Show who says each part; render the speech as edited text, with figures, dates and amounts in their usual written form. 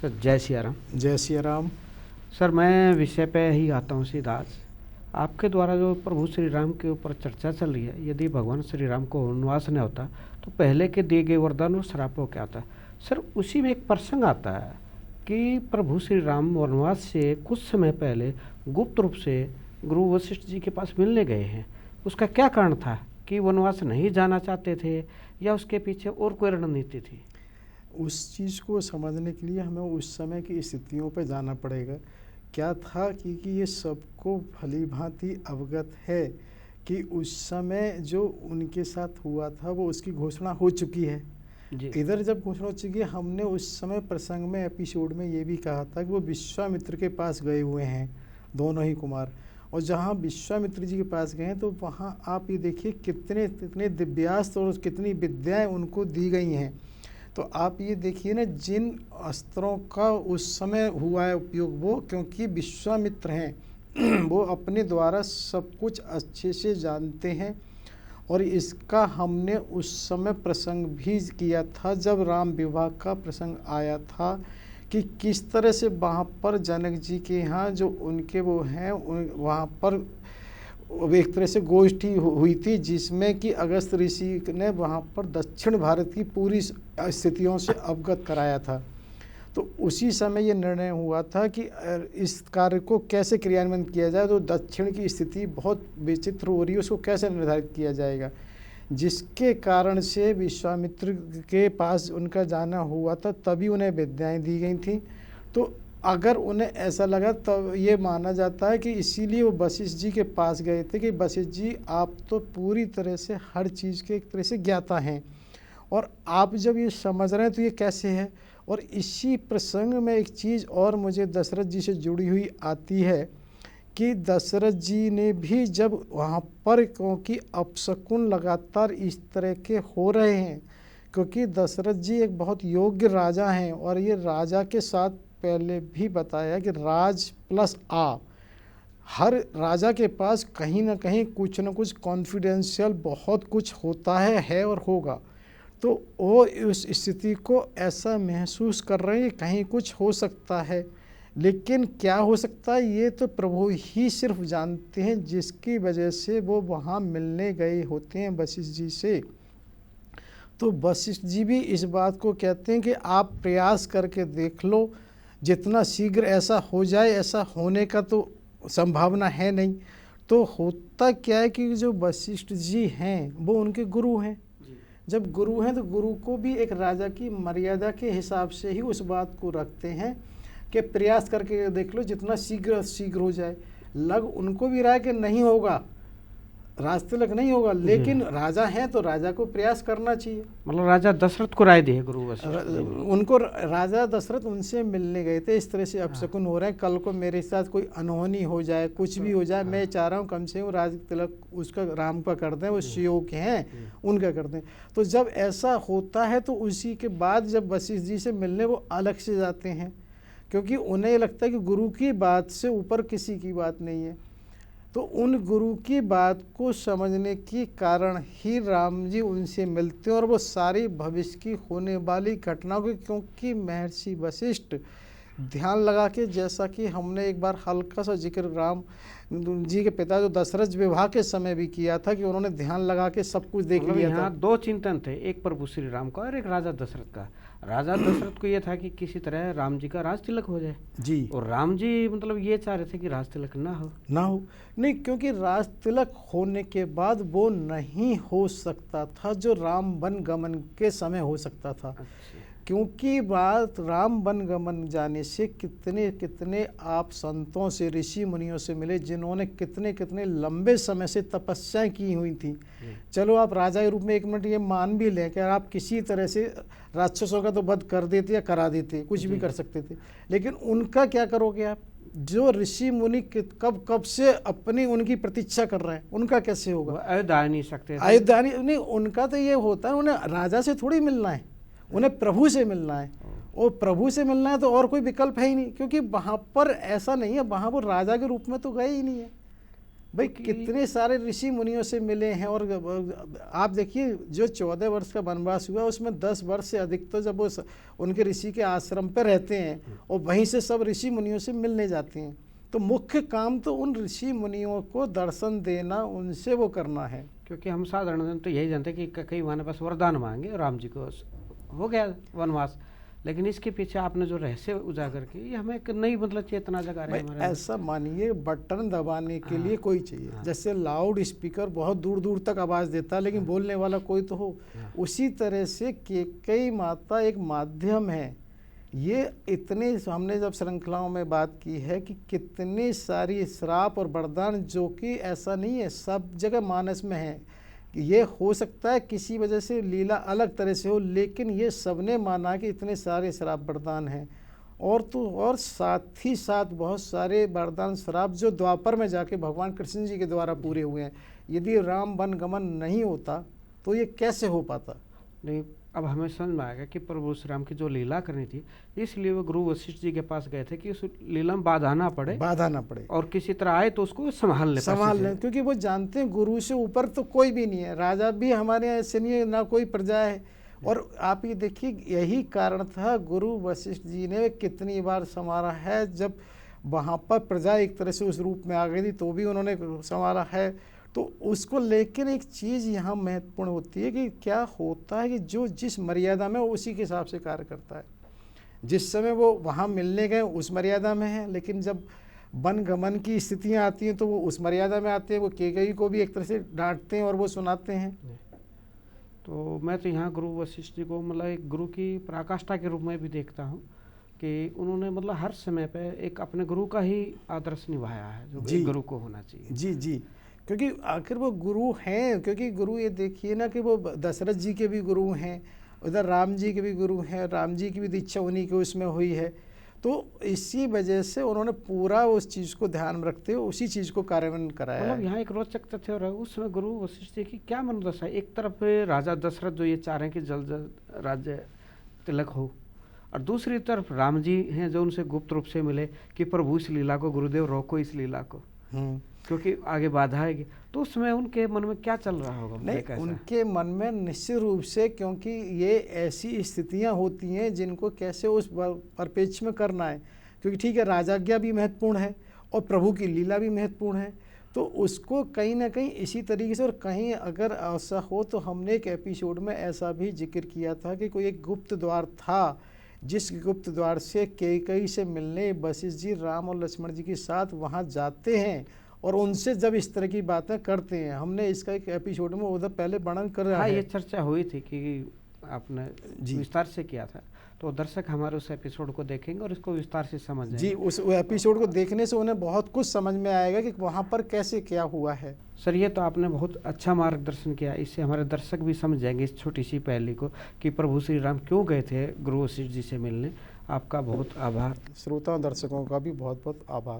Speaker 1: Sir जय सिया राम।
Speaker 2: जय Siya Ram.
Speaker 1: Sir मैं विषय पे ही आता हूँ सीधा। आज आपके द्वारा जो प्रभु श्री राम के ऊपर चर्चा चल रही है, यदि भगवान श्री राम को वनवास नहीं होता तो पहले के दिए गए वरदान और श्रापों क्या आता। सर उसी में एक प्रसंग आता है कि प्रभु श्री राम वनवास से कुछ समय पहले गुप्त रूप से गुरु वशिष्ठ जी के पास मिलने गए हैं। उसका क्या कारण था कि वनवास नहीं जाना चाहते थे या उसके पीछे और कोई रणनीति थी?
Speaker 2: उस चीज़ को समझने के लिए हमें उस समय की स्थितियों पर जाना पड़ेगा। क्या था कि ये सबको भली भांति अवगत है कि उस समय जो उनके साथ हुआ था वो उसकी घोषणा हो चुकी है। इधर जब घोषणा हो चुकी है, हमने उस समय प्रसंग में एपिसोड में ये भी कहा था कि वो विश्वामित्र के पास गए हुए हैं दोनों ही कुमार। और जहाँ विश्वामित्र जी के पास गए हैं तो वहाँ आप ये देखिए कितने कितने दिव्यास्त्र और कितनी विद्याएं उनको दी गई हैं। तो आप ये देखिए ना, जिन अस्त्रों का उस समय हुआ है उपयोग, वो क्योंकि विश्वामित्र हैं वो अपने द्वारा सब कुछ अच्छे से जानते हैं। और इसका हमने उस समय प्रसंग भी किया था जब राम विवाह का प्रसंग आया था कि किस तरह से वहाँ पर जनक जी के यहाँ जो उनके वो हैं वहाँ पर एक तरह से गोष्ठी हुई थी, जिसमें कि अगस्त ऋषि ने वहाँ पर दक्षिण भारत की पूरी स्थितियों से अवगत कराया था। तो उसी समय ये निर्णय हुआ था कि इस कार्य को कैसे क्रियान्वयन किया जाए। तो दक्षिण की स्थिति बहुत विचित्र हो रही है, उसको कैसे निर्धारित किया जाएगा, जिसके कारण से विश्वामित्र के पास उनका जाना हुआ था। तभी उन्हें विद्याएं दी गई थी। तो अगर उन्हें ऐसा लगा तो ये माना जाता है कि इसीलिए वो वशिष्ठ जी के पास गए थे कि वशिष्ठ जी आप तो पूरी तरह से हर चीज़ के एक तरह से ज्ञाता हैं, और आप जब ये समझ रहे हैं तो ये कैसे है। और इसी प्रसंग में एक चीज़ और मुझे दशरथ जी से जुड़ी हुई आती है कि दशरथ जी ने भी जब वहाँ पर, क्योंकि अपशकुन लगातार इस तरह के हो रहे हैं, क्योंकि दशरथ जी एक बहुत योग्य राजा हैं, और ये राजा के साथ पहले भी बताया कि राज प्लस हर राजा के पास कहीं ना कहीं कुछ न कुछ कॉन्फिडेंशियल बहुत कुछ होता है और होगा। तो वो उस स्थिति को ऐसा महसूस कर रहे हैं कि कहीं कुछ हो सकता है, लेकिन क्या हो सकता है ये तो प्रभु ही सिर्फ जानते हैं, जिसकी वजह से वो वहाँ मिलने गए होते हैं वशिष्ठ जी से। तो वशिष्ठ जी भी इस बात को कहते हैं कि आप प्रयास करके देख लो, जितना शीघ्र ऐसा हो जाए, ऐसा होने का तो संभावना है नहीं। तो होता क्या है कि जो वशिष्ठ जी हैं वो उनके गुरु हैं। जब गुरु हैं तो गुरु को भी एक राजा की मर्यादा के हिसाब से ही उस बात को रखते हैं कि प्रयास करके देख लो, जितना शीघ्र शीघ्र हो जाए। लग उनको भी रहा है कि नहीं होगा, राज तिलक नहीं होगा, लेकिन राजा हैं तो राजा को प्रयास करना चाहिए।
Speaker 1: मतलब राजा दशरथ को राय दी है गुरु वशिष्ठ।
Speaker 2: उनको राजा दशरथ उनसे मिलने गए थे, इस तरह से अपशकुन हो रहे हैं, कल को मेरे साथ कोई अनहोनी हो जाए, कुछ भी हो जाए, मैं चाह रहा हूँ कम से कम राज तिलक उसका राम का कर दें, वो शिव के हैं उनका कर दें। तो जब ऐसा होता है तो उसी के बाद जब वशिष्ठ जी से मिलने वो अलग से जाते हैं, क्योंकि उन्हें लगता है कि गुरु की बात से ऊपर किसी की बात नहीं है। तो उन गुरु की बात को समझने के कारण ही राम जी उनसे मिलते हैं, और वो सारी भविष्य की होने वाली घटनाओं की, क्योंकि महर्षि वशिष्ठ ध्यान लगा के, जैसा कि हमने एक बार हल्का सा जिक्र राम जी के पिता जो दशरथ विवाह के समय भी किया था कि उन्होंने ध्यान लगा के सब कुछ देख लिया था।
Speaker 1: दो चिंतन थे, एक प्रभु श्री राम का और एक राजा दशरथ का। राजा दशरथ को ये था कि किसी तरह राम जी का राज तिलक हो जाए
Speaker 2: जी,
Speaker 1: और राम जी मतलब ये चाह रहे थे कि राज तिलक ना हो
Speaker 2: नहीं, क्योंकि राज तिलक होने के बाद वो नहीं हो सकता था जो राम वन गमन के समय हो सकता था।
Speaker 1: अच्छा।
Speaker 2: क्योंकि बात राम वन गमन जाने से कितने कितने आप संतों से, ऋषि मुनियों से मिले, जिन्होंने कितने कितने लंबे समय से तपस्याएं की हुई थी। चलो आप राजा के रूप में एक मिनट ये मान भी लें कि आप किसी तरह से राक्षसों का तो वध कर देते या करा देते, कुछ भी कर सकते थे, लेकिन उनका क्या करोगे आप? जो ऋषि मुनि कब से अपनी उनकी प्रतीक्षा कर रहे हैं, उनका कैसे होगा?
Speaker 1: अयोध्या नहीं सकते,
Speaker 2: अयोध्या नहीं, उनका तो ये होता है उन्हें राजा से थोड़ी मिलना है, उन्हें प्रभु से मिलना है। और प्रभु से मिलना है तो और कोई विकल्प है ही नहीं, क्योंकि वहाँ पर ऐसा नहीं है, वहाँ वो राजा के रूप में तो गए ही नहीं है, भाई कितने सारे ऋषि मुनियों से मिले हैं। और आप देखिए जो 14 वर्ष का वनवास हुआ उसमें 10 वर्ष से अधिक तो जब वो उनके ऋषि के आश्रम पर रहते हैं और वहीं से सब ऋषि मुनियों से मिलने जाते हैं। तो मुख्य काम तो उन ऋषि मुनियों को दर्शन देना, उनसे वो करना है।
Speaker 1: क्योंकि हम साधारण जन तो यही जानते हैं कि कई माने बस वरदान मांगे राम जी को हो गया वनवास, लेकिन इसके पीछे आपने जो रहस्य उजागर की ये हमें एक नई मतलब चेतना जगा रहे हैं हमारे
Speaker 2: ऐसा मानिए बटन दबाने के लिए कोई चाहिए।
Speaker 1: हाँ।
Speaker 2: जैसे लाउड स्पीकर बहुत दूर दूर तक आवाज़ देता है लेकिन बोलने वाला कोई तो हो, उसी तरह से केकई माता एक माध्यम है। ये इतने हमने जब श्रृंखलाओं में बात की है कि कितनी सारी श्राप और वरदान जो कि ऐसा नहीं है सब जगह मानस में है कि ये हो सकता है किसी वजह से लीला अलग तरह से हो, लेकिन ये सबने माना कि इतने सारे श्राप वरदान हैं। और साथ ही साथ बहुत सारे वरदान श्राप जो द्वापर में जाके भगवान कृष्ण जी के द्वारा पूरे हुए हैं। यदि राम वन गमन नहीं होता तो ये कैसे हो पाता।
Speaker 1: नहीं, अब हमें समझ में आएगा कि प्रभु श्री राम की जो लीला करनी थी इसलिए वो गुरु वशिष्ठ जी के पास गए थे कि उस लीला में बाधा ना पड़े और किसी तरह आए तो उसको संभाल लें,
Speaker 2: क्योंकि वो जानते हैं गुरु से ऊपर तो कोई भी नहीं है। राजा भी हमारे ऐसे नहीं है, ना कोई प्रजा है। और आप ये देखिए यही कारण था गुरु वशिष्ठ जी ने कितनी बार संवारा है। जब वहाँ पर प्रजा एक तरह से उस रूप में आ गई थी तो भी उन्होंने संवारा है। तो उसको लेकिन एक चीज़ यहाँ महत्वपूर्ण होती है कि क्या होता है कि जो जिस मर्यादा में उसी के हिसाब से कार्य करता है। जिस समय वो वहाँ मिलने गए उस मर्यादा में है, लेकिन जब वन गमन की स्थितियाँ आती हैं तो वो उस मर्यादा में आते हैं। वो केकई को भी एक तरह से डांटते हैं और वो सुनाते हैं।
Speaker 1: तो मैं तो यहाँ गुरु वशिष्ठ जी को मतलब एक गुरु की पराकाष्ठा के रूप में भी देखता हूँ कि उन्होंने मतलब हर समय पे एक अपने गुरु का ही आदर्श निभाया है जो एक गुरु को होना चाहिए।
Speaker 2: जी, क्योंकि आखिर वो गुरु हैं। क्योंकि गुरु ये देखिए ना कि वो दशरथ जी के भी गुरु हैं, उधर राम जी के भी गुरु हैं, राम जी की भी दीक्षा उन्हीं के उसमें हुई है। तो इसी वजह से उन्होंने पूरा उस चीज़ को ध्यान में रखते हुए उसी चीज़ को कार्यान्वयन कराया।
Speaker 1: मतलब यहाँ एक रोचक तथ्य हो रहा है उस समय गुरु वशिष्ठ जी की क्या मनोदशा है। एक तरफ राजा दशरथ जो ये चाह रहे हैं कि जल्द जल्द राज्य तिलक हो, और दूसरी तरफ राम जी हैं जो उनसे गुप्त रूप से मिले कि प्रभु इस लीला को गुरुदेव रोको इस लीला को क्योंकि आगे बाधा आएगी। तो उसमें उनके मन में क्या चल रहा होगा।
Speaker 2: नहीं, उनके मन में निश्चित रूप से, क्योंकि ये ऐसी स्थितियां होती हैं जिनको कैसे उस परिप्रेक्ष्य में करना है। क्योंकि ठीक है राजाज्ञा भी महत्वपूर्ण है और प्रभु की लीला भी महत्वपूर्ण है। तो उसको कहीं ना कहीं इसी तरीके से, और कहीं अगर ऐसा हो तो हमने एक एपिसोड में ऐसा भी जिक्र किया था कि कोई एक गुप्त द्वार था जिस गुप्त द्वार से केकई से मिलने वशिष्ठ जी राम और लक्ष्मण जी के साथ वहाँ जाते हैं और उनसे जब इस तरह की बातें करते हैं। हमने इसका एक एपिसोड में उधर पहले वर्णन कर रहा है।
Speaker 1: ये चर्चा हुई थी कि आपने विस्तार से किया था, तो दर्शक हमारे उस एपिसोड को देखेंगे और इसको विस्तार से समझ जाएंगे।
Speaker 2: जी, उस एपिसोड को देखने से उन्हें बहुत कुछ समझ में आएगा कि वहाँ पर कैसे क्या हुआ है।
Speaker 1: सर ये तो आपने बहुत अच्छा मार्गदर्शन किया, इससे हमारे दर्शक भी समझ जाएंगे इस छोटी सी पहली को कि प्रभु श्री राम क्यों गए थे गुरु वशिष्ठ जी से मिलने। आपका बहुत आभार।
Speaker 2: श्रोता दर्शकों का भी बहुत बहुत आभार।